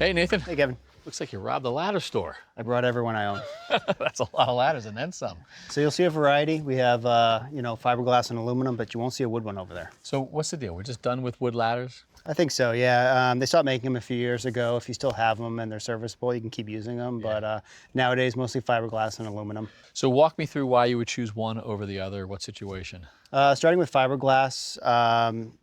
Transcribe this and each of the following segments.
Hey, Nathan. Hey, Kevin. Looks like you robbed the ladder store. I brought everyone I own. That's a lot of ladders and then some. So you'll see a variety. We have, fiberglass and aluminum, but you won't see a wood one over there. So what's the deal? We're just done with wood ladders? I think so, yeah. They stopped making them a few years ago. If you still have them and they're serviceable, you can keep using them. Yeah. But nowadays, mostly fiberglass and aluminum. So walk me through why you would choose one over the other. What situation? Starting with fiberglass,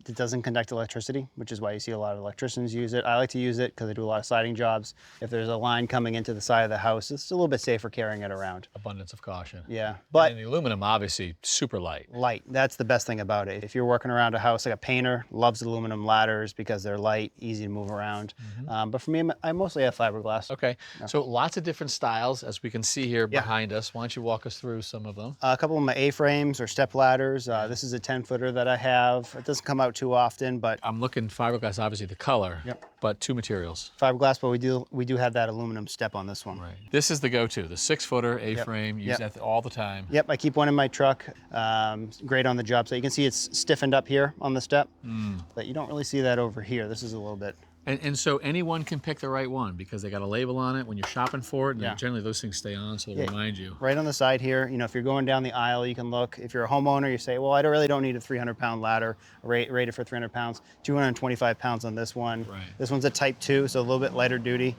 it doesn't conduct electricity, which is why you see a lot of electricians use it. I like to use it because I do a lot of siding jobs. If there's a line coming into the side of the house, it's a little bit safer carrying it around. Abundance of caution. Yeah, but and the aluminum, obviously, super light. Light, that's the best thing about it. If you're working around a house, like a painter loves aluminum ladders because they're light, easy to move around. Mm-hmm. But for me, I mostly have fiberglass. Okay, yeah. So lots of different styles, as we can see here behind us. Why don't you walk us through some of them? A couple of my A-frames or step ladders. This is a 10-footer that I have. It doesn't come out too often, but I'm looking fiberglass, obviously the color, but two materials. Fiberglass, but we do have that aluminum step on this one. Right. This is the go-to, the 6-footer A-frame. Use that all the time. Yep, I keep one in my truck. Great on the job site. You can see it's stiffened up here on the step, but you don't really see that over here. This is a little bit. And so anyone can pick the right one because they got a label on it when you're shopping for it, and generally those things stay on, so they remind you. Right on the side here, if you're going down the aisle, you can look. If you're a homeowner, you say, well, I really don't need a 300-pound ladder, rated for 300 pounds, 225 pounds on this one. Right. This one's a Type 2, so a little bit lighter duty.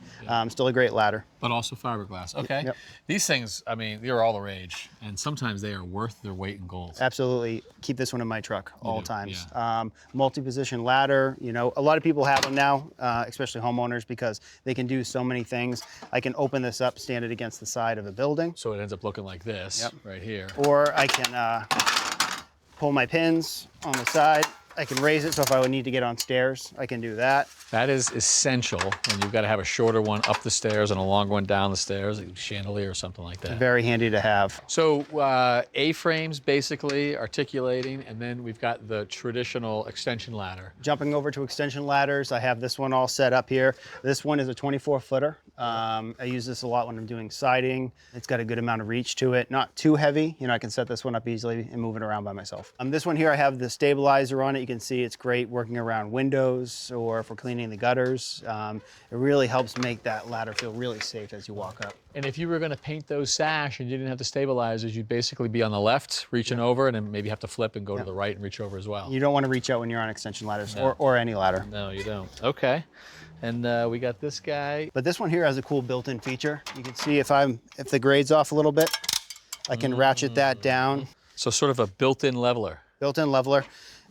Still a great ladder. But also fiberglass. Okay. Yep. These things, I mean, they're all the rage, and sometimes they are worth their weight in gold. Absolutely. Keep this one in my truck all times. Yeah. Multi-position ladder, a lot of people have them now, especially homeowners, because they can do so many things. I can open this up, stand it against the side of a building. So it ends up looking like this right here. Or I can pull my pins on the side. I can raise it, so if I would need to get on stairs, I can do that. That is essential when you've got to have a shorter one up the stairs and a longer one down the stairs, like a chandelier or something like that. Very handy to have. So A-frames basically articulating, and then we've got the traditional extension ladder. Jumping over to extension ladders, I have this one all set up here. This one is a 24-footer. I use this a lot when I'm doing siding. It's got a good amount of reach to it, not too heavy. I can set this one up easily and move it around by myself. This one here, I have the stabilizer on it. You can see it's great working around windows or for cleaning the gutters. It really helps make that ladder feel really safe as you walk up. And if you were going to paint those sash and you didn't have the stabilizers, you'd basically be on the left reaching over, and then maybe have to flip and go to the right and reach over as well. You don't want to reach out when you're on extension ladders or any ladder. No, you don't. Okay. And we got this guy. But this one here has a cool built-in feature. You can see if the grade's off a little bit, I can ratchet that down. So sort of a built-in leveler. Built-in leveler.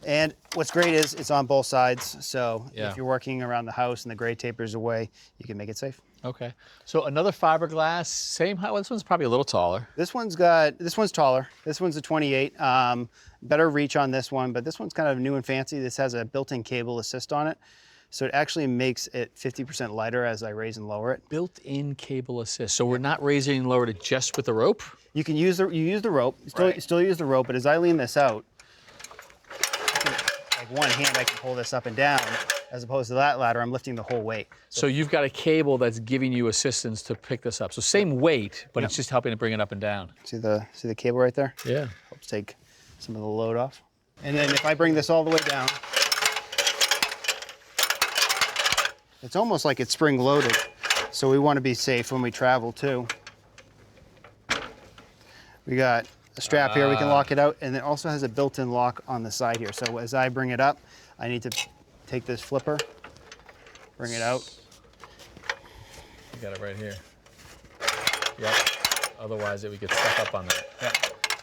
And what's great is it's on both sides. So if you're working around the house and the grade tapers away, you can make it safe. Okay. So another fiberglass, same height. Well, this one's probably a little taller. This one's taller. This one's a 28. Better reach on this one, but this one's kind of new and fancy. This has a built-in cable assist on it. So it actually makes it 50% lighter as I raise and lower it. Built-in cable assist. So we're not raising and lowering it just with the rope? You can use the rope. You still use the rope, but as I lean this out, like one hand I can pull this up and down, as opposed to that ladder, I'm lifting the whole weight. So you've got a cable that's giving you assistance to pick this up. So same weight, but it's just helping to bring it up and down. See the cable right there? Yeah. Helps take some of the load off. And then if I bring this all the way down, it's almost like it's spring loaded. So we want to be safe when we travel too. We got a strap here, we can lock it out, and it also has a built-in lock on the side here. So as I bring it up, I need to take this flipper, bring it out. You got it right here. Yep. Otherwise it would get stuck up on that. Yep.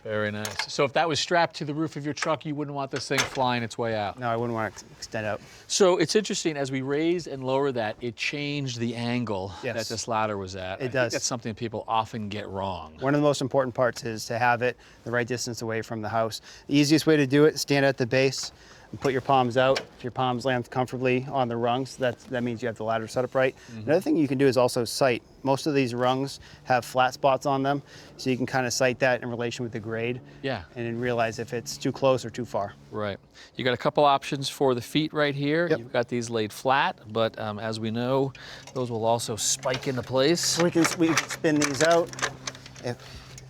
Very nice. So if that was strapped to the roof of your truck, you wouldn't want this thing flying its way out? No, I wouldn't want it to extend out. So it's interesting, as we raised and lower that, it changed the angle that this ladder was at. It does. I think that's something people often get wrong. One of the most important parts is to have it the right distance away from the house. The easiest way to do it, stand at the base and put your palms out. If your palms land comfortably on the rungs, that means you have the ladder set up right. Another thing you can do is also sight. Most of these rungs have flat spots on them, so you can kind of sight that in relation with the grade. Yeah. And then realize if it's too close or too far. Right. You got a couple options for the feet right here. Yep. You've got these laid flat, but as we know, those will also spike into place. We can spin these out,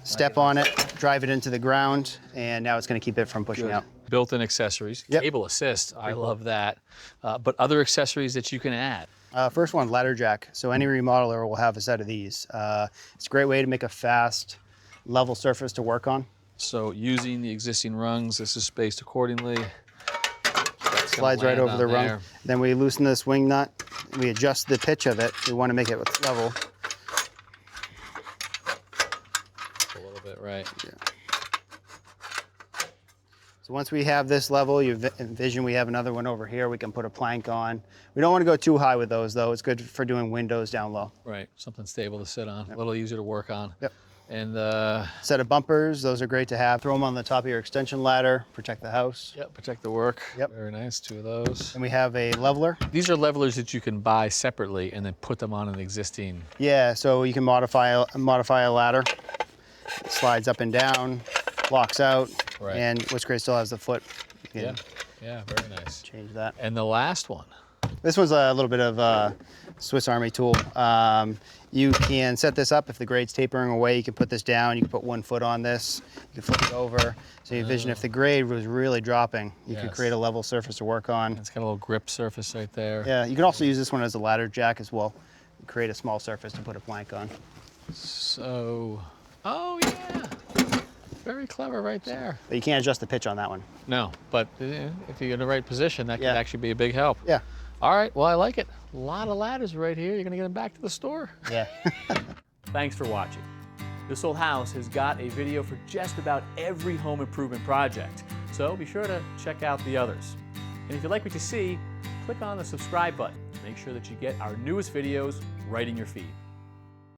step on it, drive it into the ground, and now it's going to keep it from pushing out. Built-in accessories, cable assist, I love that. But other accessories that you can add. First one, ladder jack. So any remodeler will have a set of these. It's a great way to make a fast, level surface to work on. So using the existing rungs, this is spaced accordingly. Slides right over the rung. Then we loosen this wing nut. We adjust the pitch of it. We want to make it level. A little bit, right? Yeah. So once we have this level, you envision we have another one over here we can put a plank on. We don't want to go too high with those though. It's good for doing windows down low. Right, something stable to sit on, a little easier to work on. Yep. And set of bumpers, those are great to have. Throw them on the top of your extension ladder, protect the house. yep, protect the work. Yep. Very nice, 2 of those. And we have a leveler. These are levelers that you can buy separately and then put them on an existing. Yeah, so you can modify a ladder. It slides up and down, locks out, Right. and what's great, still has the foot. You can Yeah, very nice. change that. And the last one. This one's a little bit of a Swiss Army tool. You can set this up if the grade's tapering away. You can put this down. You can put 1 foot on this. You can flip it over. So you envision if the grade was really dropping, you could create a level surface to work on. It's got a little grip surface right there. Yeah, you can also use this one as a ladder jack as well. Create a small surface to put a plank on. So, oh yeah, very clever right there. But you can't adjust the pitch on that one. No, but if you're in the right position, that could actually be a big help. Yeah. All right, well, I like it. A lot of ladders right here. You're gonna get them back to the store. Yeah. Thanks for watching. This Old House has got a video for just about every home improvement project, so be sure to check out the others. And if you like what you see, click on the subscribe button to make sure that you get our newest videos right in your feed.